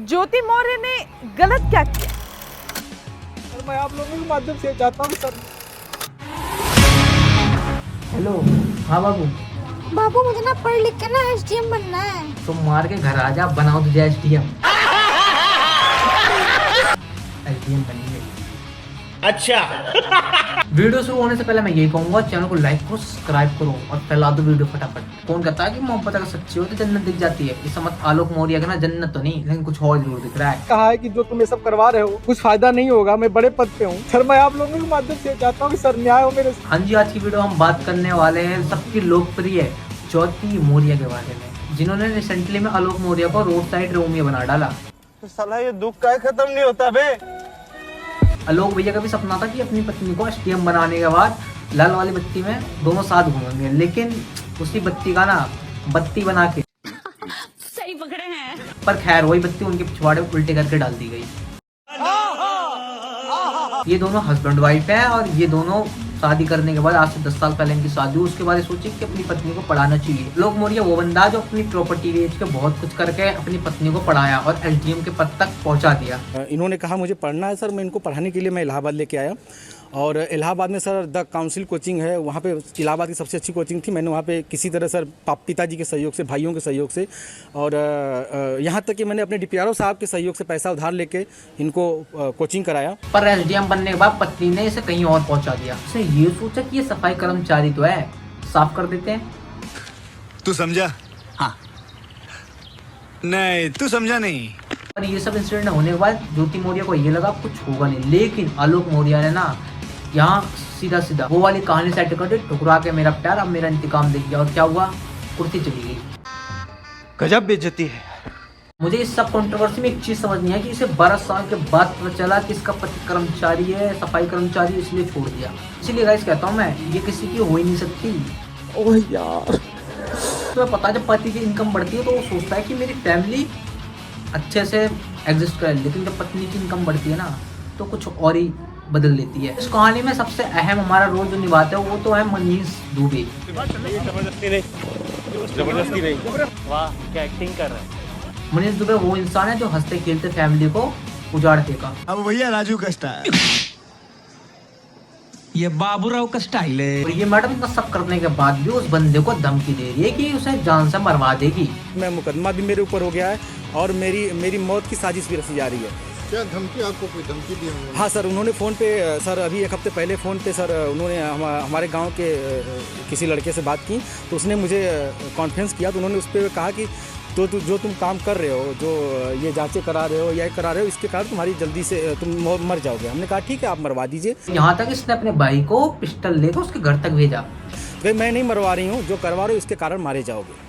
ज्योति मौर्य ने गलत क्या किया? सर मैं आप लोगों के माध्यम से चाहता हूँ सर। हेलो। हाँ बाबू। बाबू मुझे ना पढ़ लिख के ना एसडीएम बनना है। तुम मार के घर आ जा, बनाओ तुझे एसडीएम। एसडीएम बनेंगे। अच्छा। वीडियो शुरू होने से पहले मैं यही कहूंगा, चैनल को लाइक करो, सब्सक्राइब करो और फैला दो वीडियो फटाफट। कौन कहता है कि मोहब्बत अगर सच्ची हो तो जन्नत दिख जाती है? इस मत आलोक मौर्य का ना जन्नत तो नहीं, लेकिन कुछ और जरूर दिख रहा है। कहा है कि जो तुम ये सब करवा रहे हो कुछ फायदा नहीं होगा, मैं बड़े पद पे हूँ सर। मैं आप लोगों के माध्यम से चाहता हूँ कि सर न्याय हो मेरे। हाँ जी, आज की वीडियो हम बात करने वाले हैं सबकी लोकप्रिय ज्योति मौर्य के बारे में, जिन्होंने रिसेंटली में आलोक मौर्य को रोड साइड रोमियो बना डाला। तो साला ये दुख का खत्म नहीं होता बे। आलोक भैया का भी सपना था कि अपनी पत्नी को एसडीएम बनाने के बाद लाल वाली बत्ती में दोनों साथ घूमेंगे, लेकिन उसी बत्ती का ना बत्ती बना के सही पकड़े हैं। पर खैर वही बत्ती उनके पिछवाड़े उल्टे करके डाल दी गई। ये दोनों हस्बैंड वाइफ है और ये दोनों शादी करने के बाद आज से 10 साल पहले इनकी शादी हुई। उसके बाद ये सोचे कि अपनी पत्नी को पढ़ाना चाहिए। आलोक मौर्य वो बंदा जो अपनी प्रॉपर्टी बेच के बहुत कुछ करके अपनी पत्नी को पढ़ाया और एसडीएम के पद तक पहुंचा दिया। इन्होंने कहा मुझे पढ़ना है सर, मैं इनको पढ़ाने के लिए मैं इलाहाबाद लेके आया और इलाहाबाद में सर द काउंसिल कोचिंग है, वहाँ पे इलाहाबाद की सबसे अच्छी कोचिंग थी। मैंने वहाँ पे किसी तरह सर पिताजी के सहयोग से, भाइयों के सहयोग से और यहाँ तक कि मैंने अपने डीपीआरओ साहब के सहयोग से पैसा उधार लेके इनको कोचिंग कराया। पर एसडीएम बनने के बाद पत्नी ने इसे कहीं और पहुंचा दिया। उसने ये सोचा कि ये सफाई कर्मचारी तो है, साफ कर देते हैं। तू समझा? हाँ। नहीं तू समझा नहीं। पर ये सब इंसिडेंट होने के बाद ज्योति मौर्य को ये लगा कुछ होगा नहीं, लेकिन आलोक मौर्य ने ना यहाँ सीधा सीधा वो वाली कहानी सेट कर दी, ठुकरा के मेरा प्यार अब मेरा इंतकाम देगी। और क्या हुआ? कुर्सी चली गई। गजब बेइज्जती है। मुझे इस सब कंट्रोवर्सी में एक चीज समझ नहीं है कि इसे 12 साल के बाद पता चला कि इसका पति कर्मचारी है, सफाई कर्मचारी, इसलिए छोड़ दिया। इसीलिए गाइस कहता हूँ मैं, ये किसी की हो ही नहीं सकती। ओह यार, तो पता है जब पति की इनकम बढ़ती है तो वो सोचता है कि मेरी फैमिली अच्छे से एग्जिस्ट करे, लेकिन जब पत्नी की इनकम बढ़ती है ना तो कुछ और ही बदल लेती है। इस कहानी में सबसे अहम हमारा रोल जो निभाते हैं वो तो है मनीष दुबे। जबरदस्ती नहीं। वाह क्या एक्टिंग कर रहा है। मनीष दुबे वो इंसान है जो हंसते खेलते फैमिली को उजाड़ देगा। अब भैया राजू का स्टाइल, ये बाबूराव का स्टाइल है। और ये मैडम इतना सब करने के बाद भी उस बंदे को धमकी दे रही है कि उसे जान से मरवा देगी। मैं मुकदमा भी मेरे ऊपर हो गया है और मेरी मौत की साजिश भी रची जा रही है। क्या धमकी? आपको कोई धमकी दी होंगी? हाँ सर, उन्होंने फ़ोन पे सर अभी एक हफ्ते पहले फ़ोन पे सर उन्होंने हमारे गांव के किसी लड़के से बात की तो उसने मुझे कॉन्फ्रेंस किया तो उन्होंने उस पर कहा कि तो जो तुम काम कर रहे हो, जो ये जांचें करा रहे हो या करा रहे हो, इसके कारण तुम्हारी जल्दी से तुम मर जाओगे। हमने कहा ठीक है आप मरवा दीजिए। यहाँ तक इसने अपने भाई को पिस्टल लेकर उसके घर तक भेजा। भाई मैं नहीं मरवा रही हूँ, जो करवा रहे हो इसके कारण मारे जाओगे।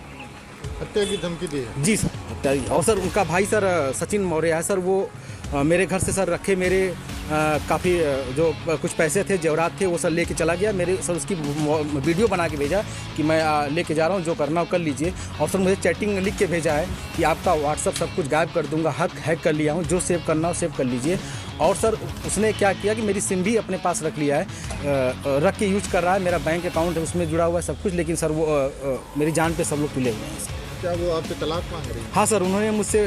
हत्या की धमकी दी है? जी सर, हत्या। और सर उनका भाई सर सचिन मौर्य है सर, वो मेरे घर से सर रखे मेरे काफ़ी जो कुछ पैसे थे, जेवरात थे, वो सर लेके चला गया। मेरे सर उसकी वीडियो बना के भेजा कि मैं लेके जा रहा हूँ, जो करना हो कर लीजिए। और सर मुझे चैटिंग लिख के भेजा है कि आपका व्हाट्सअप सब कुछ गायब कर दूंगा, हैक कर लिया हूँ, जो सेव करना हो सेव कर लीजिए। और सर उसने क्या किया कि मेरी सिम भी अपने पास रख लिया है, रख के यूज कर रहा है। मेरा बैंक अकाउंट है उसमें जुड़ा हुआ है सब कुछ, लेकिन सर वो मेरी जान पे सब लोग तुले हुए हैं। क्या वो आपसे तलाक मांग रही है? हाँ सर, उन्होंने मुझसे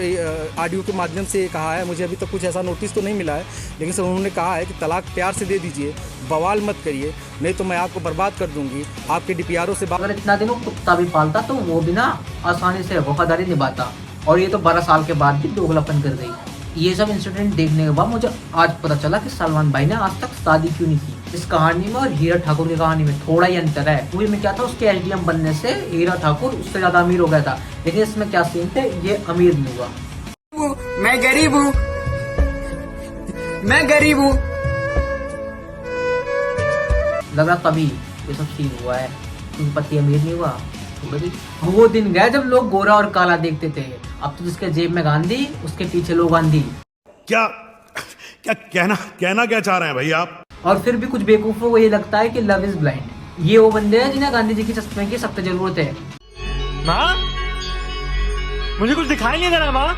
ऑडियो के माध्यम से कहा है, मुझे अभी तक कुछ ऐसा नोटिस तो नहीं मिला है, लेकिन सर उन्होंने कहा है कि तलाक प्यार से दे दीजिए, बवाल मत करिए, नहीं तो मैं आपको बर्बाद कर दूंगी। आपके डीपीआरओ से अगर इतना दिन वो कुत्ता भी पालता तो वो भी ना आसानी से वफादारी निभाता, और ये तो 12 साल के बाद भी दोगलापन कर गई। ये सब इंसिडेंट देखने के बाद मुझे आज पता चला कि सलमान भाई ने आज तक शादी क्यों नहीं की। इस कहानी में और हीरा ठाकुर की कहानी में थोड़ा ही अंतर है। मूवी में क्या था, उसके एसडीएम बनने से हीरा ठाकुर उससे ज्यादा अमीर हो गया था, लेकिन इसमें क्या सीन थे, ये अमीर नहीं हुआ। मैं गरीब हूँ, मैं गरीब हूँ। लगा तभी ये सब सीन हुआ है, क्योंकि पति अमीर नहीं हुआ। वो दिन गए जब लोग गोरा और काला देखते थे, अब तो जिसके जेब में गांधी उसके पीछे लोग गांधी। क्या क्या कहना क्या चाह रहे हैं भाई आप? और फिर भी कुछ बेवकूफों को ये लगता है कि लव इज ब्लाइंड। ये वो बंदे हैं जिन्हें गांधी जी के चश्मे की सख्त जरूरत है। माँ मुझे कुछ दिखाई नहीं दे रहा। माँ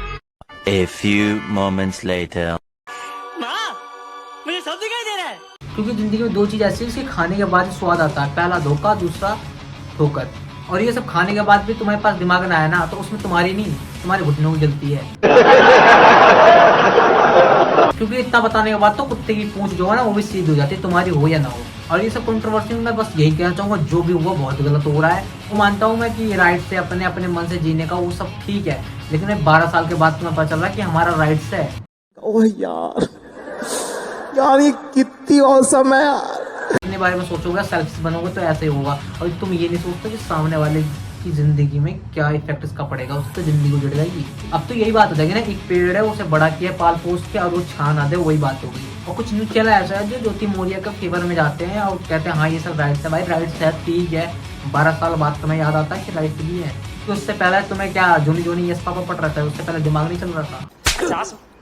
A few moments later. माँ मुझे सब दिखाई दे रहा है। क्योंकि जिंदगी में दो चीज ऐसी है जिसके खाने के बाद स्वाद आता है, पहला धोखा, दूसरा ठोकर। और ये सब खाने के बाद भी तुम्हारे पास दिमाग ना आया ना, तो उसमें तुम्हारी नहीं, तुम्हारे घुटनों की गलती है। क्योंकि इतना बताने के बाद तो कुत्ते की पूंछ जो है ना वो भी सीधी हो जाती है, तुम्हारी हो या ना हो। और ये सब कंट्रोवर्सी में मैं बस यही कहना चाहूंगा, जो भी हुआ बहुत गलत हो रहा है। वो मानता हूँ मैं कि राइट से अपने अपने मन से जीने का वो सब ठीक है, लेकिन 12 साल के बाद तुम्हें पता चल रहा है कि हमारा राइट्स है। ओह यार ये कितनी औसम है यार। अपने बारे में सोचोगे, सेल्फिश बनोगे तो ऐसे ही होगा। और तुम ये नहीं सोचते कि सामने वाले की जिंदगी में क्या इफेक्ट इसका पड़ेगा, उससे तो जिंदगी उजड़ जाएगी। अब तो यही बात हो जाएगी ना, एक पेड़ है उसे बड़ा किया पाल पोस के और वो छान आ दे, वही बात हो गई। और कुछ न्यूज चैनल ऐसा है जो ज्योति मौर्य का फेवर में जाते हैं और कहते हैं हाँ ये सब राइट्स है। भाई राइट्स है ठीक है, 12 साल बाद तुम्हें याद आता है कि राइट्स भी है। तो उससे पहले तुम्हें क्या जोनी यस पापा पढ़ रहा था, उससे पहले दिमाग नहीं चल रहा था।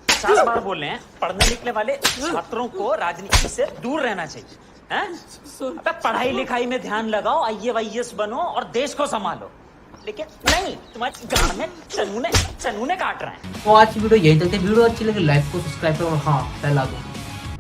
50 बार बोल रहे हैं, पढ़ने लिखने वाले छात्रों को राजनीति से दूर रहना चाहिए। अबे पढ़ाई लिखाई में ध्यान लगाओ, IAS बनो और देश को संभालो। लेकिन नहीं, तुम्हारी गांड में चनूने काट रहे हैं। तो आज की वीडियो यही तक थी। वीडियो अच्छी लगी लाइक को सब्सक्राइब करो और हाँ फैला दो।